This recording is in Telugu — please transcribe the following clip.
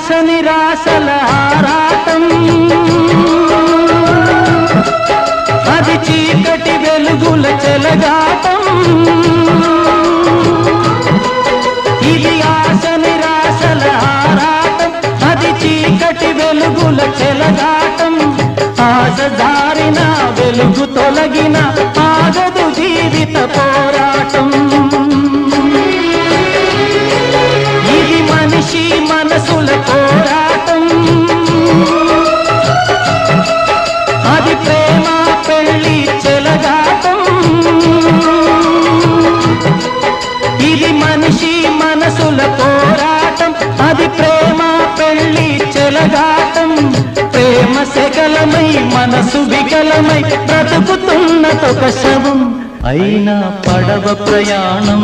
ఆశ నిరాశల ఆరాటం, అది చీకటి వెలుగుల చెలగాటం. ఇది ఆశ నిరాశల ఆరాటం, అది చీకటి వెలుగుల చెలగాటం. ఆశ జారిన వెలుగు తొలగిన ఆగదు జీవిత పోరాటం. ఇది మనిషి మనసుల పోరాటం, అది ప్రేమ పెళ్లి చెలగాటం. ఇది మనిషి మనసుల పోరాటం, అది ప్రేమ పెళ్లి చెలగాటం. ప్రేమ సెగలమై మనసు వికలమై బ్రతుకుతున్నదొక శవం, అయినా పడవ ప్రయాణం.